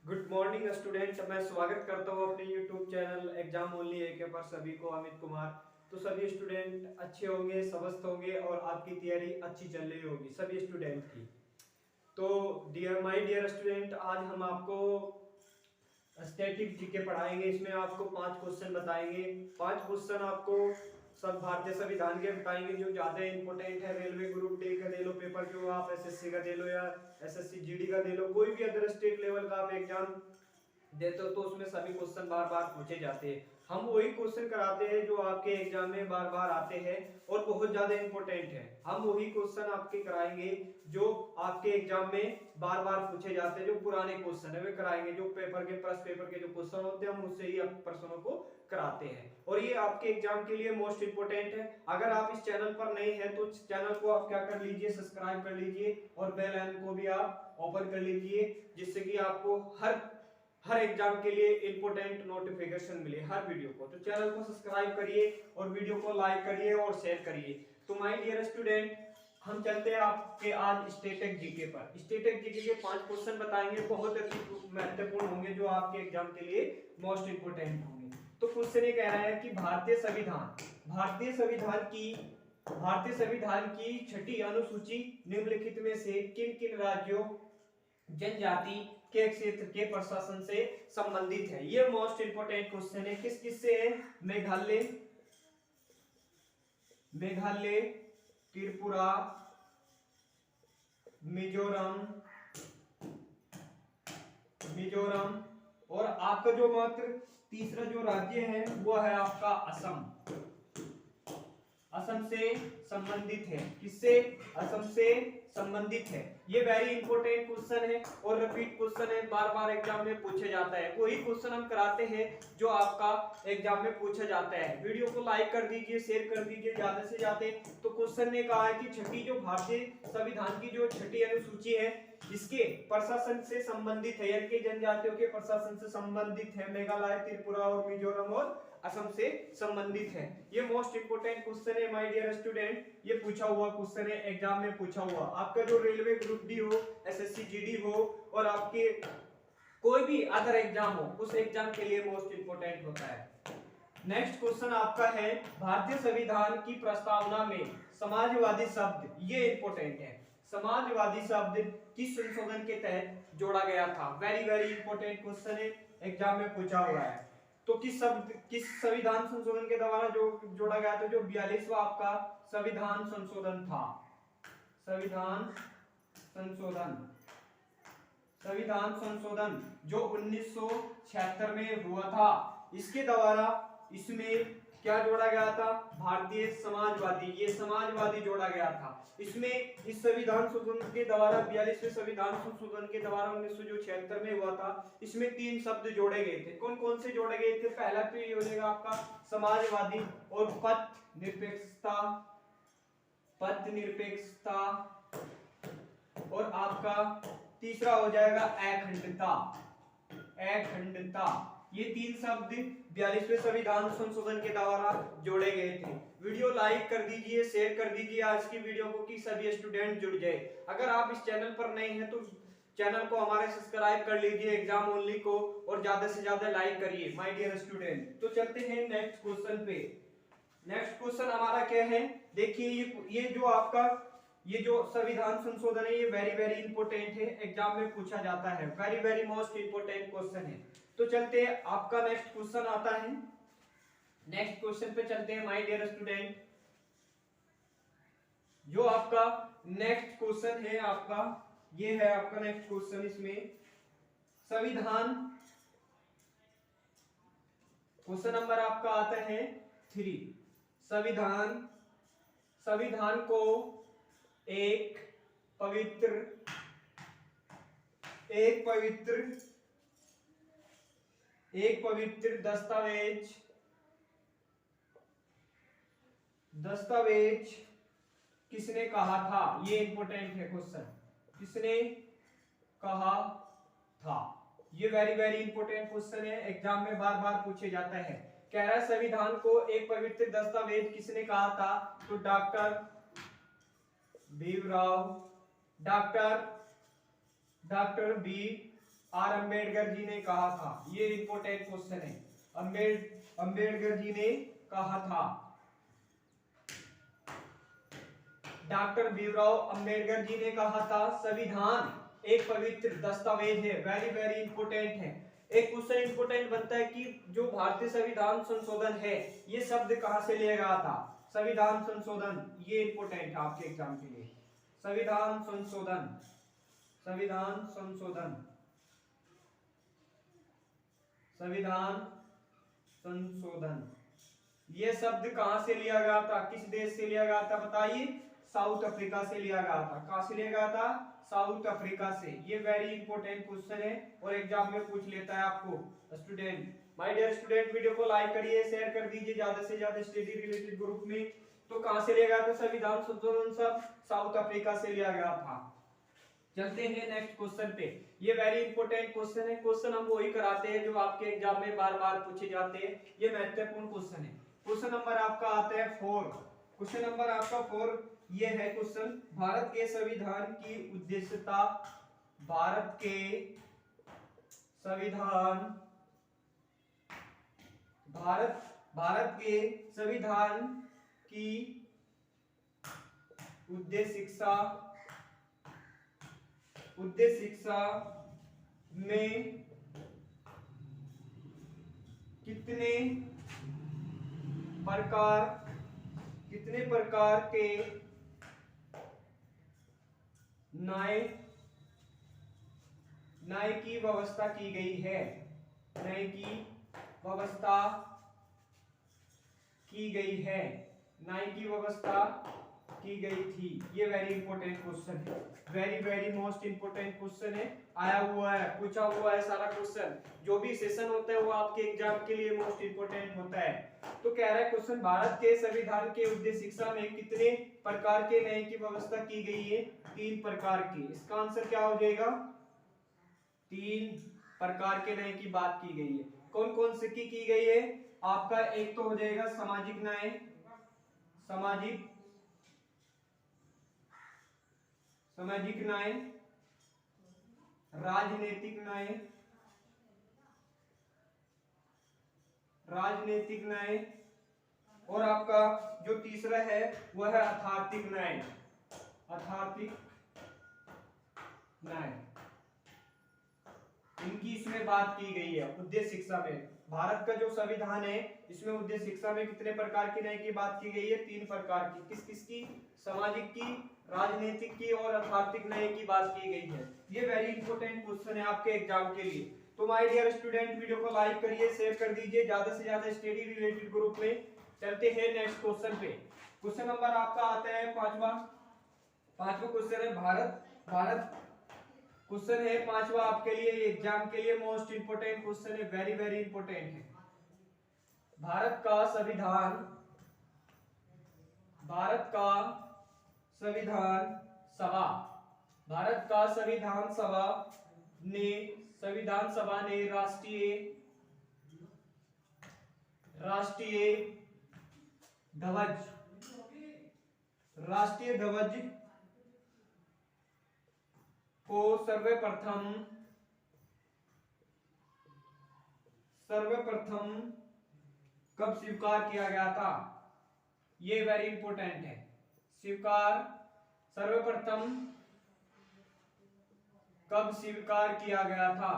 Good morning student. मैं स्वागत करता हूँ अपने यूट्यूब चैनल एग्जाम ओनली एक पर सभी को। अमित कुमार। तो सभी स्टूडेंट अच्छे होंगे, स्वस्थ होंगे और आपकी तैयारी अच्छी चल रही होगी सभी स्टूडेंट की। तो डियर माय डियर स्टूडेंट, आज हम आपको स्टैटिक जीके पढ़ाएंगे। इसमें आपको 5 क्वेश्चन बताएंगे। 5 क्वेश्चन आपको सब भारतीय संविधान के बताएंगे जो ज्यादा इंपॉर्टेंट है। रेलवे ग्रुप डी का दे लो पेपर, जो आप एसएससी का दे लो या एसएससी जीडी का दे लो, कोई भी अदर स्टेट लेवल का आप एग्जाम देते हो तो उसमें सभी क्वेश्चन बार बार पूछे जाते हैं। हम वही क्वेश्चन कराते हैं जो आपके एग्जाम में बार बार आते हैं और बहुत ज्यादा इंपॉर्टेंट है। हम वही क्वेश्चन आपके कराएंगे जो आपके एग्जाम में बार बार पूछे जाते हैं। जो पुराने क्वेश्चन है वे कराएंगे, जो पेपर के प्रश्न पेपर के जो क्वेश्चन होते हैं हम उससे ही प्रश्नों को कराते हैं और ये आपके एग्जाम के लिए मोस्ट इंपोर्टेंट है। अगर आप इस चैनल पर नए हैं तो चैनल को आप क्या कर लीजिए, सब्सक्राइब कर लीजिए और बेल आइकन को भी आप ओपन कर लीजिए, जिससे कि आपको हर एग्जाम के लिए इंपोर्टेंट नोटिफिकेशन मिले हर वीडियो को। तो चैनल को सब्सक्राइब करिए और वीडियो को लाइक करिए और शेयर करिए। तो माय डियर स्टूडेंट, हम चलते हैं आपके आज स्टैटिक जीके पर। स्टैटिक जीके के 5 क्वेश्चन बताएंगे, बहुत अति महत्वपूर्ण होंगे जो आपके एग्जाम के लिए मोस्ट इंपोर्टेंट होंगे। तो क्वेश्चन ये कह रहा है कि भारतीय संविधान की छठी अनुसूची निम्नलिखित में से किन किन राज्यों जनजाति के क्षेत्र के प्रशासन से संबंधित है। ये मोस्ट इंपोर्टेंट क्वेश्चन है। किस किस से है? मेघालय, त्रिपुरा, मिजोरम और आपका जो मात्र तीसरा जो राज्य है वो है आपका असम से संबंधित है। किससे? असम से संबंधित है। ये वेरी इंपॉर्टेंट क्वेश्चन है और रिपीट क्वेश्चन है, बार बार एग्जाम में पूछे जाता है। वही क्वेश्चन हम कराते हैं जो आपका एग्जाम में पूछा जाता है। वीडियो को लाइक कर दीजिए, शेयर कर दीजिए ज्यादा से ज्यादा। तो क्वेश्चन ने कहा है कि छठी जो भारतीय संविधान की जो छठी अनुसूची है इसके प्रशासन से संबंधित है, यानी कि जनजातियों के प्रशासन से संबंधित है। मेघालय, त्रिपुरा और मिजोरम और असम से संबंधित है। ये मोस्ट इंपोर्टेंट क्वेश्चन है माय डियर स्टूडेंट। ये पूछा हुआ क्वेश्चन है, एग्जाम में पूछा हुआ। आपका जो रेलवे ग्रुप डी हो, एसएससी जीडी हो और आपके कोई भी अदर एग्जाम हो, उस एग्जाम के लिए मोस्ट इंपोर्टेंट होता है। नेक्स्ट क्वेश्चन आपका है, भारतीय संविधान की प्रस्तावना में समाजवादी शब्द, ये इंपॉर्टेंट है, समाजवादी शब्द किस संशोधन के तहत जोड़ा गया था? वेरी वेरी इंपॉर्टेंट क्वेश्चन है, एग्जाम में पूछा हुआ है। तो किस संविधान संशोधन के द्वारा जो जोड़ा गया था? जो 42वां आपका संविधान संशोधन था। संविधान संशोधन जो 1976 में हुआ था, इसके द्वारा इसमें क्या जोड़ा गया था? भारतीय समाजवादी, ये समाजवादी जोड़ा गया था इसमें। इस संविधान संशोधन के द्वारा 42वें संविधान संशोधन के द्वारा 1976 में हुआ था। इसमें 3 शब्द जोड़े गए थे। कौन कौन से जोड़े गए थे? पहला तो ये हो जाएगा आपका समाजवादी और पथ निरपेक्षता और आपका तीसरा हो जाएगा अखंडता। ये 3 शब्द 42वें संविधान संशोधन के द्वारा जोड़े गए थे। वीडियो लाइक कर दीजिए, शेयर कर दीजिए आज की वीडियो को कि सभी स्टूडेंट जुड़ जाए। अगर आप इस चैनल पर नए हैं तो चैनल को हमारे सब्सक्राइब कर लीजिए एग्जाम ओनली को और ज्यादा से ज्यादा लाइक करिए माय डियर स्टूडेंट। तो चलते हैं नेक्स्ट क्वेश्चन पे। नेक्स्ट क्वेश्चन हमारा क्या है? देखिए ये जो आपका ये जो संविधान संशोधन है ये वेरी वेरी इंपॉर्टेंट है, एग्जाम में पूछा जाता है। Very very most important question है। तो चलते हैं, आपका नेक्स्ट क्वेश्चन आता है। नेक्स्ट क्वेश्चन पे चलते हैं माय डियर स्टूडेंट। जो आपका नेक्स्ट क्वेश्चन है आपका, ये है आपका नेक्स्ट क्वेश्चन। इसमें संविधान, क्वेश्चन नंबर आपका आता है 3। संविधान को एक पवित्र दस्तावेज किसने कहा था? ये इंपॉर्टेंट है क्वेश्चन, किसने कहा था? ये वेरी वेरी इंपॉर्टेंट क्वेश्चन है, एग्जाम में बार बार पूछे जाता है। कह रहा है संविधान को एक पवित्र दस्तावेज किसने कहा था? तो doctor Bhimrao B R Ambedkar ji ने कहा था। ये इंपॉर्टेंट क्वेश्चन है। अम्बेडकर जी ने कहा था। डॉक्टर भीमराव अंबेडकर जी ने कहा था संविधान एक पवित्र दस्तावेज है। वेरी वेरी इंपॉर्टेंट है। एक क्वेश्चन इंपॉर्टेंट बनता है कि जो भारतीय संविधान संशोधन है ये शब्द कहां से लिया गया था। संविधान संशोधन, ये इंपॉर्टेंट है आपके एग्जाम के लिए। संविधान संशोधन, संविधान संशोधन, संविधान संशोधन, ये शब्द कहां से लिया गया था, किस देश से लिया गया था बताइए। साउथ अफ्रीका से लिया गया था। कहां से लिया गया था, साउथ अफ्रीका से। ये वेरी इंपॉर्टेंट क्वेश्चन है और एग्जाम में पूछ लेता है आपको student. My dear student, video को लाइक करिए, शेयर कर दीजिए ज्यादा से ज्यादा स्टडी रिलेटेड ग्रुप में। तो कहां से लिया गया था संविधान संशोधन शब्द, साउथ अफ्रीका से लिया गया था। चलते हैं नेक्स्ट क्वेश्चन पे। ये वेरी इंपॉर्टेंट क्वेश्चन है। क्वेश्चन हम वही कराते हैं जो आपके एग्जाम में बार बार पूछे जाते हैं। ये महत्वपूर्ण क्वेश्चन है। क्वेश्चन नंबर आपका आता है 4। क्वेश्चन नंबर आपका 4 ये है क्वेश्चन, भारत के संविधान की उद्देश्यता। भारत के संविधान, भारत के संविधान की उद्देश्य शिक्षा में कितने प्रकार के न्याय की व्यवस्था की गई है। न्याय की व्यवस्था की गई है, न्याय की व्यवस्था की गई थी। ये वेरी इंपॉर्टेंट क्वेश्चन है। Very very most important question है। आया हुआ है, पूछा हुआ है सारा क्वेश्चन। जो भी सेशन होता है वो आपके एग्जाम के लिए मोस्ट इंपॉर्टेंट होता है। तो कह रहा है क्वेश्चन, भारत के संविधान के उद्देश्य शिक्षा में कितने प्रकार के न्याय की व्यवस्था की गई है। 3 प्रकार की। इसका आंसर क्या हो जाएगा, 3 प्रकार के न्याय की बात की गई है। कौन कौन से की गई है आपका, एक तो हो जाएगा सामाजिक न्याय, सामाजिक न्याय, राजनीतिक न्याय, राजनीतिक न्याय, और आपका जो तीसरा है वह है आर्थिक न्याय, आर्थिक न्याय। इनकी इसमें बात की गई है उद्देश्य शिक्षा में। भारत का जो संविधान है इसमें उद्देश्य शिक्षा में कितने प्रकार की न्याय की बात की गई है, 3 प्रकार की। किस किस की, सामाजिक की, राजनीतिक की और आर्थिक न्याय की बात की गई है। ये वेरी इंपॉर्टेंट क्वेश्चन है आपके एग्जाम के लिए। तो माय डियर स्टूडेंट, वीडियो को लाइक करिए, शेयर कर दीजिए ज्यादा से ज्यादा स्टडी रिलेटेड ग्रुप में। चलते हैं नेक्स्ट क्वेश्चन पे। क्वेश्चन नंबर आपका आता है 5वां क्वेश्चन है भारत क्वेश्चन है 5वां आपके लिए एग्जाम के लिए मोस्ट इंपोर्टेंट क्वेश्चन है। वेरी वेरी इंपोर्टेंट है। भारत का संविधान सभा, भारत का संविधान सभा ने राष्ट्रीय ध्वज को सर्वप्रथम कब स्वीकार किया गया था। ये वेरी इंपॉर्टेंट है। सर्वप्रथम कब स्वीकार किया गया था,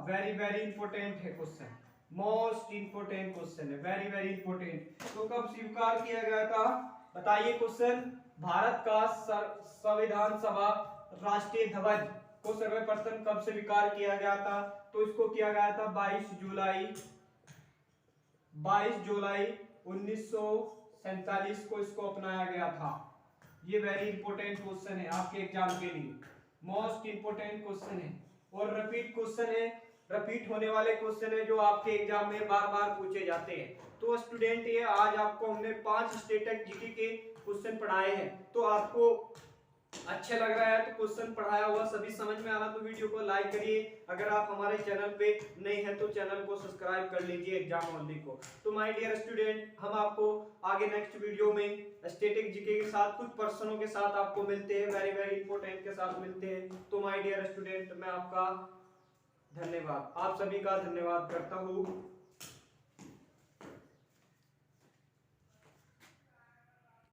वेरी वेरी इंपॉर्टेंट है क्वेश्चन, मोस्ट इंपोर्टेंट क्वेश्चन है, वेरी वेरी इंपोर्टेंट। तो कब स्वीकार किया गया था बताइए क्वेश्चन। भारत का संविधान सभा राष्ट्रीय ध्वज को सर्वप्रथम कब स्वीकार किया गया था, तो इसको किया गया था 22 जुलाई 1947 को इसको अपनाया गया था। ये वेरी इंपॉर्टेंट क्वेश्चन है आपके एग्जाम के लिए, मोस्ट इंपोर्टेंट क्वेश्चन है और रिपीट क्वेश्चन है, रिपीट होने वाले क्वेश्चन है जो आपके एग्जाम में बार बार पूछे जाते हैं। तो स्टूडेंट, ये आज आपको हमने 5 स्टेटिक जीके के क्वेश्चन पढ़ाए हैं। तो आपको अच्छा लग रहा है तो क्वेश्चन पढ़ाया हुआ सभी समझ में आ रहा तो वीडियो को लाइक करिए। अगर आप हमारे चैनल पे नए हैं तो चैनल को सब्सक्राइब कर लीजिए एग्जाम ओनली को। तो माय डियर स्टूडेंट, हम आपको आगे नेक्स्ट वीडियो में स्टैटिक जीके के साथ कुछ प्रश्नों के साथ आपको मिलते हैं, वेरी वेरी इंपॉर्टेंट के साथ मिलते हैं। तो माय डियर स्टूडेंट, मैं आपका धन्यवाद, आप सभी का धन्यवाद करता हूँ।